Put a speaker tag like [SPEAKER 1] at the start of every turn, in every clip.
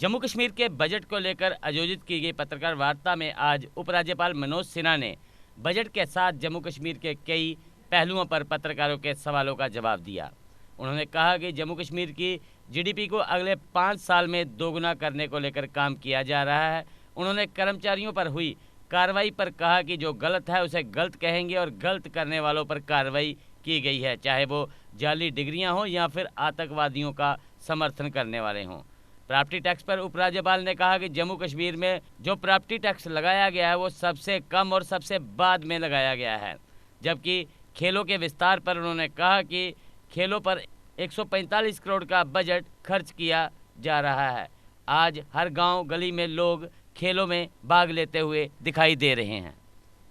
[SPEAKER 1] जम्मू कश्मीर के बजट को लेकर आयोजित की गई पत्रकार वार्ता में आज उपराज्यपाल मनोज सिन्हा ने बजट के साथ जम्मू कश्मीर के कई पहलुओं पर पत्रकारों के सवालों का जवाब दिया। उन्होंने कहा कि जम्मू कश्मीर की जीडीपी को अगले 5 साल में दोगुना करने को लेकर काम किया जा रहा है। उन्होंने कर्मचारियों पर हुई कार्रवाई पर कहा कि जो गलत है उसे गलत कहेंगे और गलत करने वालों पर कार्रवाई की गई है, चाहे वो जाली डिग्रियां हों या फिर आतंकवादियों का समर्थन करने वाले हों। प्रॉपर्टी टैक्स पर उपराज्यपाल ने कहा कि जम्मू कश्मीर में जो प्रॉपर्टी टैक्स लगाया गया है वो सबसे कम और सबसे बाद में लगाया गया है। जबकि खेलों के विस्तार पर उन्होंने कहा कि खेलों पर 145 करोड़ का बजट खर्च किया जा रहा है। आज हर गांव गली में लोग खेलों में भाग लेते हुए दिखाई दे रहे हैं।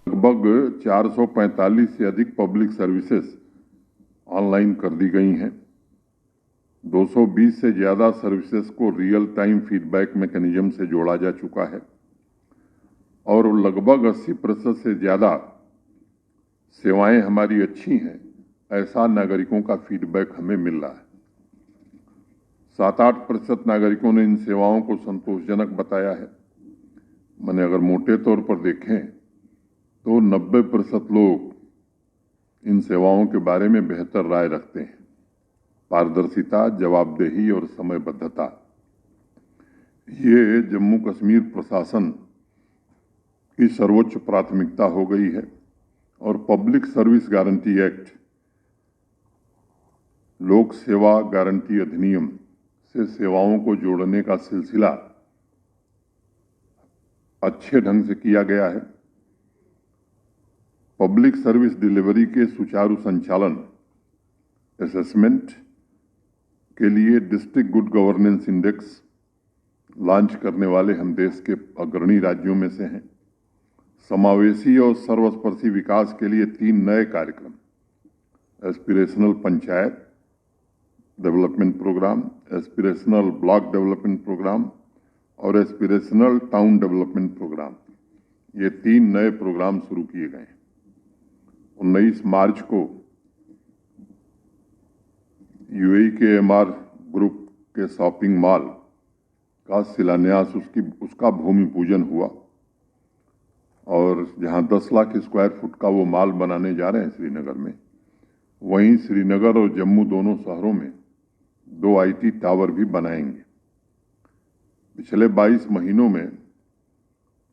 [SPEAKER 2] लगभग 445 से अधिक पब्लिक सर्विसेज ऑनलाइन कर दी गई हैं। 220 से ज्यादा सर्विसेज को रियल टाइम फीडबैक मैकेनिज्म से जोड़ा जा चुका है और लगभग 80% से ज्यादा सेवाएं हमारी अच्छी हैं, ऐसा नागरिकों का फीडबैक हमें मिल रहा है। 7-8% नागरिकों ने इन सेवाओं को संतोषजनक बताया है। मैंने अगर मोटे तौर पर देखें तो 90% लोग इन सेवाओं के बारे में बेहतर राय रखते हैं। पारदर्शिता, जवाबदेही और समयबद्धता, ये जम्मू कश्मीर प्रशासन की सर्वोच्च प्राथमिकता हो गई है और पब्लिक सर्विस गारंटी एक्ट, लोक सेवा गारंटी अधिनियम से सेवाओं को जोड़ने का सिलसिला अच्छे ढंग से किया गया है। पब्लिक सर्विस डिलीवरी के सुचारू संचालन असेसमेंट के लिए district good governance index launch करने वाले हम देश के अग्रणी राज्यों में से हैं। समावेशी और सर्वस्पर्शी विकास के लिए 3 नए कार्यक्रम, aspirational panchayat development programme, aspirational block development programme और एस्पिरेशनल टाउन डेवलपमेंट प्रोग्राम, ये 3 नए प्रोग्राम शुरू किए गए हैं। 19 मार्च को यूएई के एमआर ग्रुप के शॉपिंग मॉल का शिलान्यास, उसका भूमि पूजन हुआ और जहां 10 लाख स्क्वायर फुट का वो मॉल बनाने जा रहे हैं श्रीनगर में, वहीं श्रीनगर और जम्मू दोनों शहरों में 2 आईटी टावर भी बनाएंगे। पिछले 22 महीनों में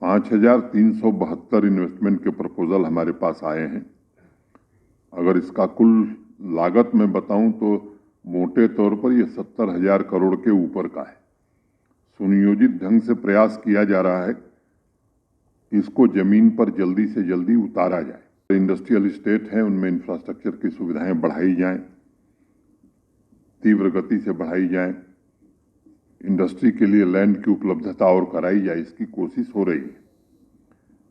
[SPEAKER 2] 5372 इन्वेस्टमेंट के प्रपोजल हमारे पास आए हैं। अगर इसका कुल लागत मैं बताऊं तो मोटे तौर पर यह 70,000 करोड़ के ऊपर का है। सुनियोजित ढंग से प्रयास किया जा रहा है कि इसको जमीन पर जल्दी से जल्दी उतारा जाए। इंडस्ट्रियल स्टेट हैं, उनमें इंफ्रास्ट्रक्चर की सुविधाएं बढ़ाई जाएं, तीव्र गति से बढ़ाई जाएं, इंडस्ट्री के लिए लैंड की उपलब्धता और कराई जाए, इसकी कोशिश हो रही है।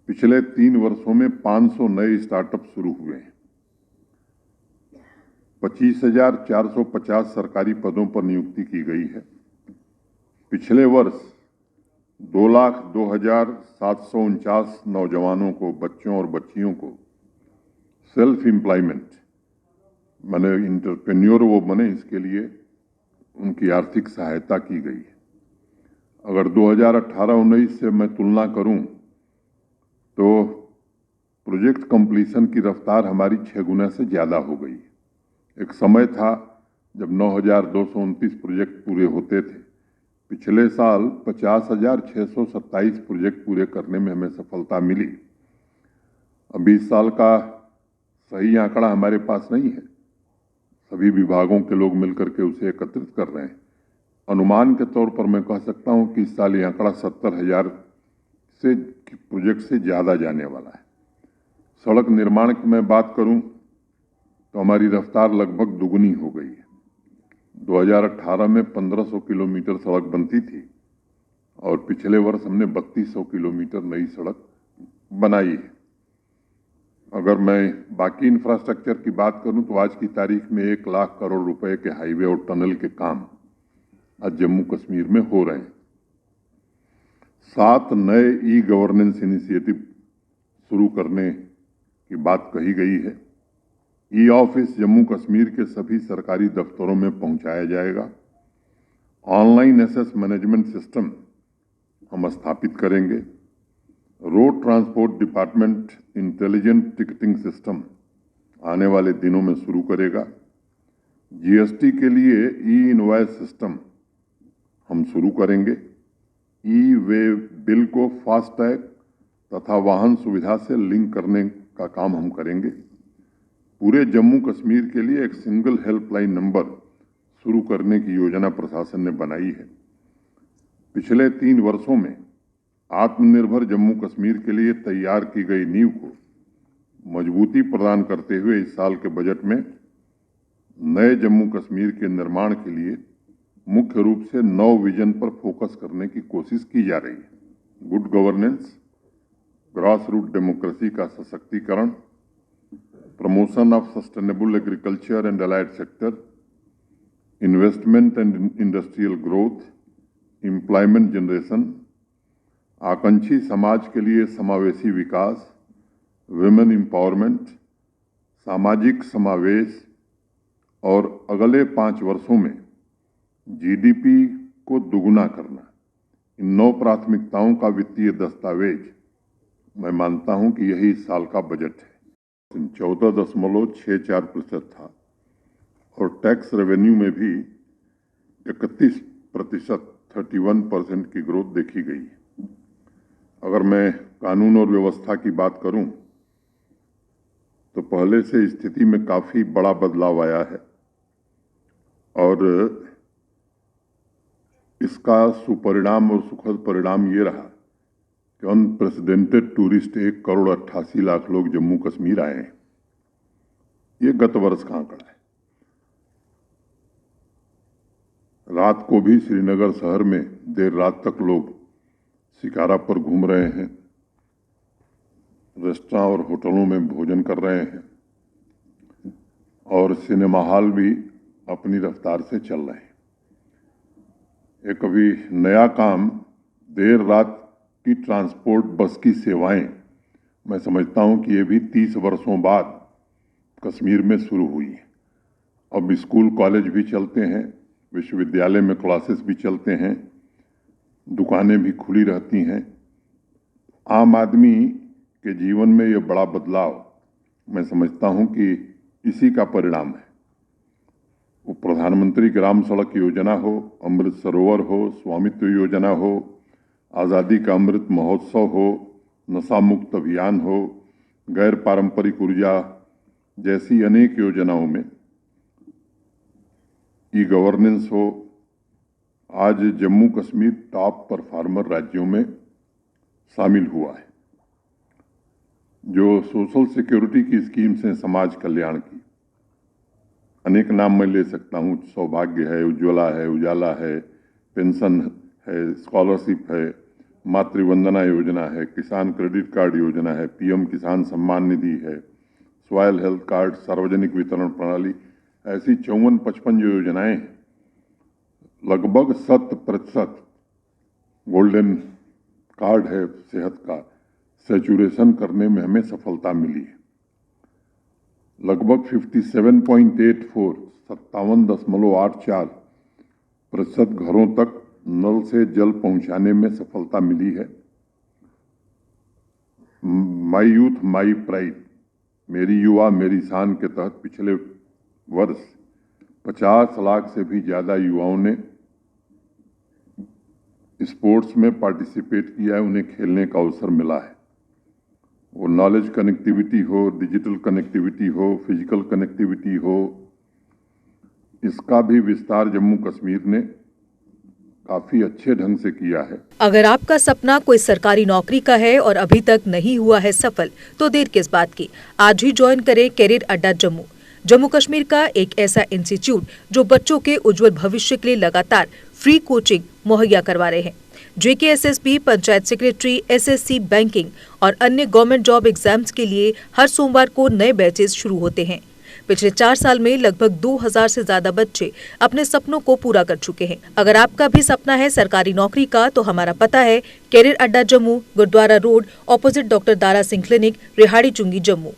[SPEAKER 2] पिछले 3 वर्षों में 500 नए स्टार्टअप शुरू हुए हैं। 25,450 सरकारी पदों पर नियुक्ति की गई है। पिछले वर्ष 2,02,749 नौजवानों को, बच्चों और बच्चियों को सेल्फ एम्प्लॉयमेंट, माने इंटरप्रेन्योर वो बने, इसके लिए उनकी आर्थिक सहायता की गई है। अगर 2018-19 से मैं तुलना करूं तो प्रोजेक्ट कंप्लीशन की रफ्तार हमारी 6 गुना से ज़्यादा हो गई है। एक समय था जब 9,229 प्रोजेक्ट पूरे होते थे। पिछले साल 50,627 प्रोजेक्ट पूरे करने में हमें सफलता मिली। अभी इस साल का सही आंकड़ा हमारे पास नहीं है, सभी विभागों के लोग मिलकर के उसे एकत्रित कर रहे हैं। अनुमान के तौर पर मैं कह सकता हूं कि इस साल ये आंकड़ा 70,000 से प्रोजेक्ट से ज़्यादा जाने वाला है। सड़क निर्माण की मैं बात करूं तो हमारी रफ्तार लगभग दुगुनी हो गई है। 2018 में 1500 किलोमीटर सड़क बनती थी और पिछले वर्ष हमने 3200 किलोमीटर नई सड़क बनाई है। अगर मैं बाकी इंफ्रास्ट्रक्चर की बात करूं तो आज की तारीख में 1 लाख करोड़ रुपए के हाईवे और टनल के काम आज जम्मू कश्मीर में हो रहे हैं। 7 नए ई गवर्नेंस इनिशिएटिव शुरू करने की बात कही गई है। ई ऑफिस जम्मू कश्मीर के सभी सरकारी दफ्तरों में पहुंचाया जाएगा ऑनलाइन एसेस मैनेजमेंट सिस्टम हम स्थापित करेंगे। Road transport department intelligent ticketing system आने वाले दिनों में शुरू करेगा। जीएसटी के लिए ई इनवॉइस सिस्टम हम शुरू करेंगे। ई वे बिल को फास्टैग तथा वाहन सुविधा से लिंक करने का काम हम करेंगे। पूरे जम्मू कश्मीर के लिए एक सिंगल हेल्पलाइन नंबर शुरू करने की योजना प्रशासन ने बनाई है। पिछले 3 वर्षों में आत्मनिर्भर जम्मू कश्मीर के लिए तैयार की गई नींव को मजबूती प्रदान करते हुए इस साल के बजट में नए जम्मू कश्मीर के निर्माण के लिए मुख्य रूप से 9 विजन पर फोकस करने की कोशिश की जा रही है। Good governance, grass root democracy का सशक्तिकरण, promotion of sustainable agriculture and allied sector, investment and industrial growth, employment generation, आकांक्षी समाज के लिए समावेशी विकास, विमेन एम्पावरमेंट, सामाजिक समावेश और अगले 5 वर्षों में जीडीपी को दुगुना करना। इन 9 प्राथमिकताओं का वित्तीय दस्तावेज मैं मानता हूं कि यही इस साल का बजट है। 14.64% था और टैक्स रेवेन्यू में भी 31%, 31% की ग्रोथ देखी गई है। अगर मैं कानून और व्यवस्था की बात करूं तो पहले से स्थिति में काफी बड़ा बदलाव आया है और इसका सुपरिणाम और सुखद परिणाम ये रहा कि अनप्रेसिडेंटेड टूरिस्ट 1 करोड़ 88 लाख लोग जम्मू कश्मीर आए हैं। ये गत वर्ष का आंकड़ा है। रात को भी श्रीनगर शहर में देर रात तक लोग शिकारा पर घूम रहे हैं, रेस्टोरेंट और होटलों में भोजन कर रहे हैं और सिनेमा हॉल भी अपनी रफ्तार से चल रहे हैं। एक अभी नया काम देर रात की ट्रांसपोर्ट बस की सेवाएं, मैं समझता हूं कि ये भी 30 वर्षों बाद कश्मीर में शुरू हुई है। अब स्कूल कॉलेज भी चलते हैं, विश्वविद्यालय में क्लासेस भी चलते हैं, दुकानें भी खुली रहती हैं। आम आदमी के जीवन में ये बड़ा बदलाव मैं समझता हूं कि इसी का परिणाम है। वो प्रधानमंत्री ग्राम सड़क योजना हो, अमृत सरोवर हो, स्वामित्व योजना हो, आज़ादी का अमृत महोत्सव हो, नशा मुक्त अभियान हो, गैर पारंपरिक ऊर्जा जैसी अनेक योजनाओं में ई गवर्नेंस हो। आज जम्मू कश्मीर टॉप परफॉर्मर राज्यों में शामिल हुआ है। जो सोशल सिक्योरिटी की स्कीम्स हैं, समाज कल्याण की, अनेक नाम मैं ले सकता हूँ। सौभाग्य है, उज्ज्वला है, उजाला है, पेंशन है, स्कॉलरशिप है, मातृवंदना योजना है, किसान क्रेडिट कार्ड योजना है, पीएम किसान सम्मान निधि है, सॉयल हेल्थ कार्ड, सार्वजनिक वितरण प्रणाली, ऐसी 54-55 जो योजनाएं हैं, लगभग 100% गोल्डन कार्ड है सेहत का, सैचुरेशन करने में हमें सफलता मिली है। लगभग 57.84, 57.84% घरों तक नल से जल पहुंचाने में सफलता मिली है। माई यूथ माई प्राइड, मेरी युवा मेरी शान के तहत पिछले वर्ष 50 लाख से भी ज़्यादा युवाओं ने स्पोर्ट्स में पार्टिसिपेट किया है, उन्हें खेलने का अवसर मिला है। वो नॉलेज कनेक्टिविटी हो, डिजिटल कनेक्टिविटी हो, फिजिकल कनेक्टिविटी हो, इसका भी विस्तार जम्मू कश्मीर ने काफी अच्छे ढंग से किया है।
[SPEAKER 3] अगर आपका सपना कोई सरकारी नौकरी का है और अभी तक नहीं हुआ है सफल, तो देर किस बात की। आज ही ज्वाइन करें कैरियर अड्डा जम्मू, जम्मू कश्मीर का एक ऐसा इंस्टीट्यूट जो बच्चों के उज्जवल भविष्य के लिए लगातार फ्री कोचिंग मुहैया करवा रहे हैं। JKSSB, panchayat secretary, SSC, banking और अन्य गवर्नमेंट जॉब एग्जाम्स के लिए हर सोमवार को नए बैचेस शुरू होते हैं। पिछले 4 साल में लगभग 2000 से ज्यादा बच्चे अपने सपनों को पूरा कर चुके हैं। अगर आपका भी सपना है सरकारी नौकरी का, तो हमारा पता है career Adda Jammu, Gurudwara road, opposite doctor Dara Singh clinic, Rehari Chungi, Jammu.